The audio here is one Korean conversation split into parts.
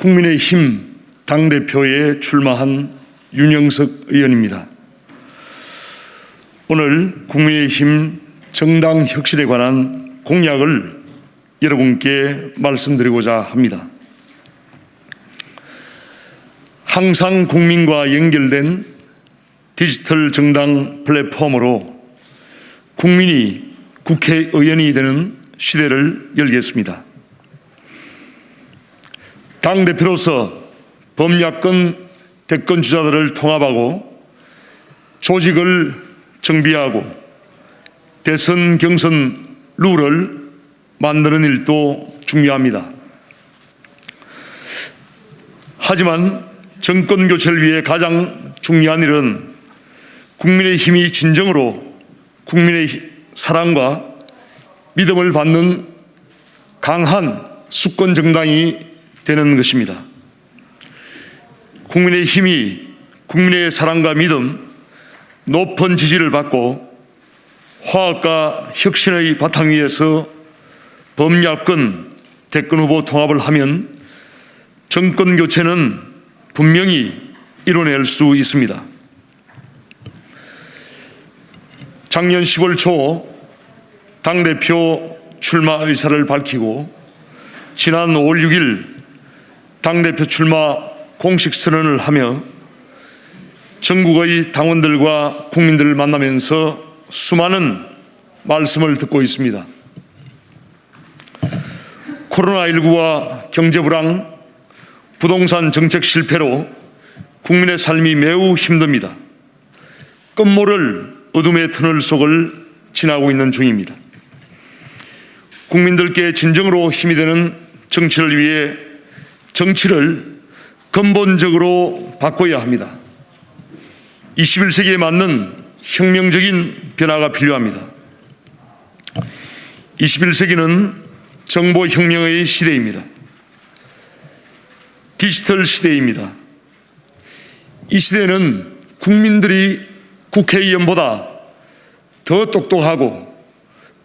국민의힘 당대표에 출마한 윤영석 의원입니다. 오늘 국민의힘 정당 혁신에 관한 공약을 여러분께 말씀드리고자 합니다. 항상 국민과 연결된 디지털 정당 플랫폼으로 국민이 국회의원이 되는 시대를 열겠습니다. 당대표로서 범야권 대권 주자들을 통합하고 조직을 정비하고 대선 경선 룰을 만드는 일도 중요합니다. 하지만 정권 교체를 위해 가장 중요한 일은 국민의힘이 진정으로 국민의 사랑과 믿음을 받는 강한 수권 정당이 되는 것입니다. 국민의힘이 국민의 사랑과 믿음, 높은 지지를 받고 화합과 혁신의 바탕 위에서 범야권 대권 후보 통합을 하면 정권 교체는 분명히 이뤄낼 수 있습니다. 작년 10월 초 당대표 출마 의사를 밝히고 지난 5월 6일 당대표 출마 공식 선언을 하며 전국의 당원들과 국민들을 만나면서 수많은 말씀을 듣고 있습니다. 코로나19와 경제불황, 부동산 정책 실패로 국민의 삶이 매우 힘듭니다. 끝모를 어둠의 터널 속을 지나고 있는 중입니다. 국민들께 진정으로 힘이 되는 정치를 위해 정치를 근본적으로 바꿔야 합니다. 21세기에 맞는 혁명적인 변화가 필요합니다. 21세기는 정보혁명의 시대입니다. 디지털 시대입니다. 이 시대는 국민들이 국회의원보다 더 똑똑하고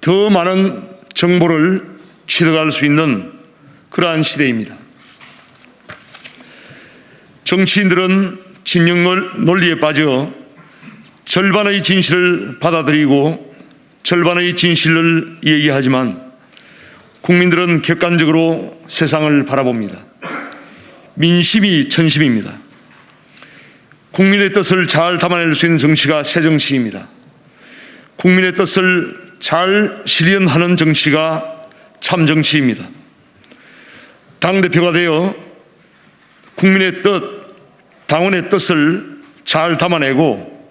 더 많은 정보를 취득할 수 있는 그러한 시대입니다. 정치인들은 진영 논리에 빠져 절반의 진실을 받아들이고 절반의 진실을 얘기하지만 국민들은 객관적으로 세상을 바라봅니다. 민심이 천심입니다. 국민의 뜻을 잘 담아낼 수 있는 정치가 새정치입니다. 국민의 뜻을 잘 실현하는 정치가 참정치입니다. 당대표가 되어 국민의 뜻, 당원의 뜻을 잘 담아내고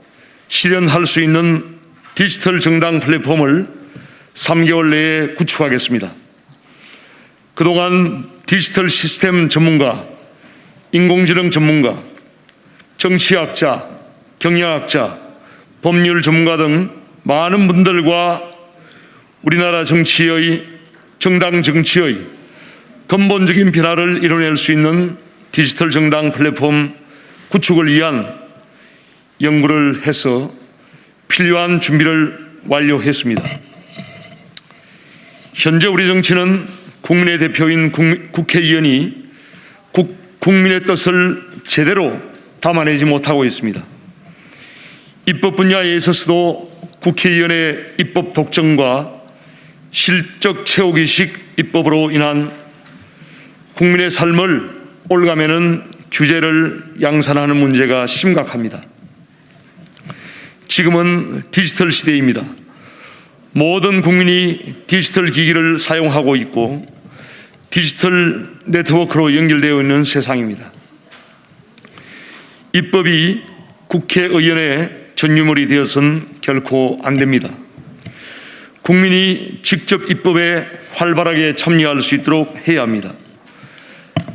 실현할 수 있는 디지털 정당 플랫폼을 3개월 내에 구축하겠습니다. 그동안 디지털 시스템 전문가, 인공지능 전문가, 정치학자, 경영학자, 법률 전문가 등 많은 분들과 우리나라 정치의 정당 정치의 근본적인 변화를 이뤄낼 수 있는 디지털 정당 플랫폼 구축을 위한 연구를 해서 필요한 준비를 완료했습니다. 현재 우리 정치는 국민의 대표인 국회의원이 국민의 뜻을 제대로 담아내지 못하고 있습니다. 입법 분야에 있어서도 국회의원의 입법 독점과 실적 채우기식 입법으로 인한 국민의 삶을 올가매는 규제를 양산하는 문제가 심각합니다. 지금은 디지털 시대입니다. 모든 국민이 디지털 기기를 사용하고 있고 디지털 네트워크로 연결되어 있는 세상입니다. 입법이 국회의원의 전유물이 되어서는 결코 안 됩니다. 국민이 직접 입법에 활발하게 참여할 수 있도록 해야 합니다.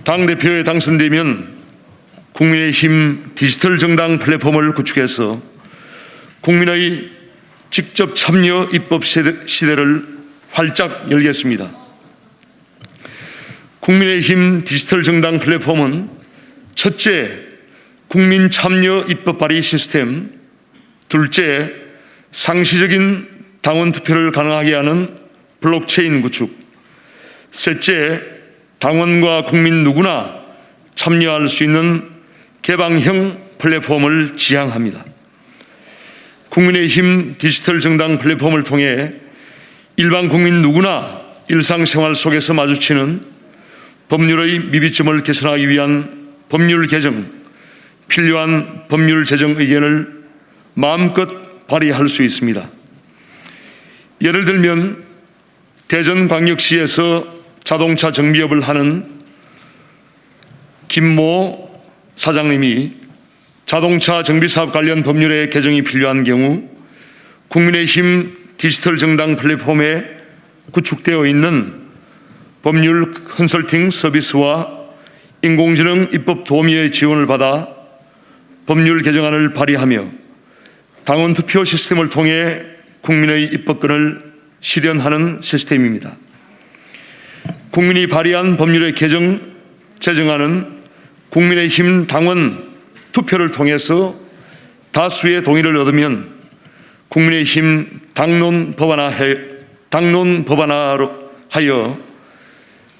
당대표에 당선되면 국민의힘 디지털 정당 플랫폼을 구축해서 국민의 직접 참여 입법 시대를 활짝 열겠습니다. 국민의힘 디지털 정당 플랫폼은 첫째, 국민 참여 입법 발의 시스템, 둘째, 상시적인 당원 투표를 가능하게 하는 블록체인 구축, 셋째, 당원과 국민 누구나 참여할 수 있는 개방형 플랫폼을 지향합니다. 국민의힘 디지털 정당 플랫폼을 통해 일반 국민 누구나 일상생활 속에서 마주치는 법률의 미비점을 개선하기 위한 법률 개정, 필요한 법률 제정 의견을 마음껏 발의할 수 있습니다. 예를 들면 대전광역시에서 자동차 정비업을 하는 김모 사장님이 자동차 정비사업 관련 법률의 개정이 필요한 경우 국민의힘 디지털 정당 플랫폼에 구축되어 있는 법률 컨설팅 서비스와 인공지능 입법 도우미의 지원을 받아 법률 개정안을 발의하며 당원 투표 시스템을 통해 국민의 입법권을 실현하는 시스템입니다. 국민이 발의한 법률의 개정, 제정안은 국민의힘 당원 투표를 통해서 다수의 동의를 얻으면 국민의힘 당론 법안화로 하여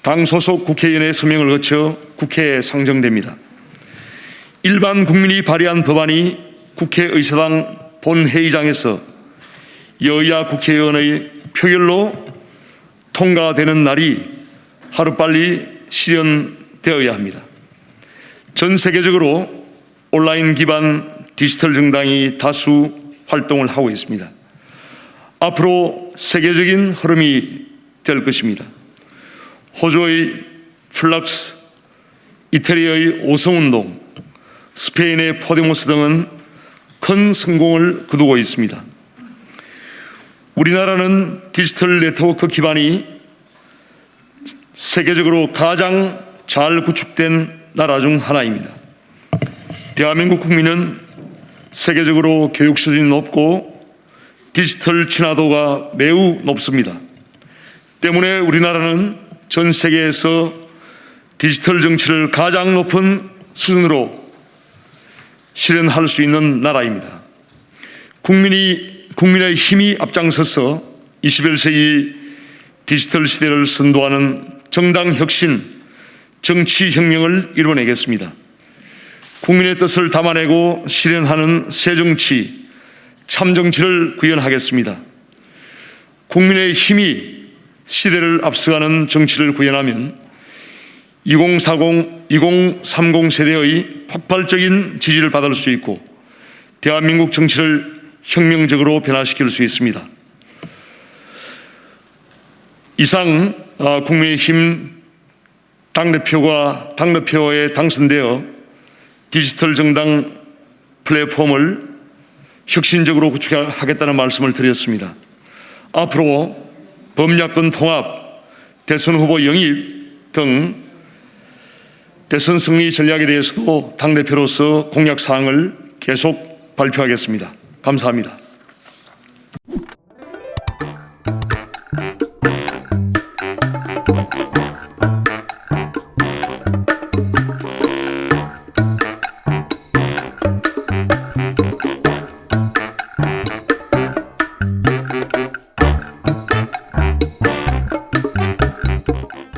당 소속 국회의원의 서명을 거쳐 국회에 상정됩니다. 일반 국민이 발의한 법안이 국회의사당 본회의장에서 여야 국회의원의 표결로 통과되는 날이 하루빨리 실현되어야 합니다. 전 세계적으로 온라인 기반 디지털 정당이 다수 활동을 하고 있습니다. 앞으로 세계적인 흐름이 될 것입니다. 호주의 플럭스, 이태리의 오성운동, 스페인의 포데모스 등은 큰 성공을 거두고 있습니다. 우리나라는 디지털 네트워크 기반이 세계적으로 가장 잘 구축된 나라 중 하나입니다. 대한민국 국민은 세계적으로 교육 수준이 높고 디지털 친화도가 매우 높습니다. 때문에 우리나라는 전 세계에서 디지털 정치를 가장 높은 수준으로 실현할 수 있는 나라입니다. 국민의 힘이 앞장서서 21세기 디지털 시대를 선도하는 정당 혁신, 정치 혁명을 이뤄내겠습니다. 국민의 뜻을 담아내고 실현하는 새정치, 참정치를 구현하겠습니다. 국민의 힘이 시대를 앞서가는 정치를 구현하면 2040, 2030 세대의 폭발적인 지지를 받을 수 있고 대한민국 정치를 혁명적으로 변화시킬 수 있습니다. 이상 국민의힘 당대표에 당선되어 디지털 정당 플랫폼을 혁신적으로 구축하겠다는 말씀을 드렸습니다. 앞으로 범야권 통합, 대선 후보 영입 등 대선 승리 전략에 대해서도 당대표로서 공약 사항을 계속 발표하겠습니다. 감사합니다.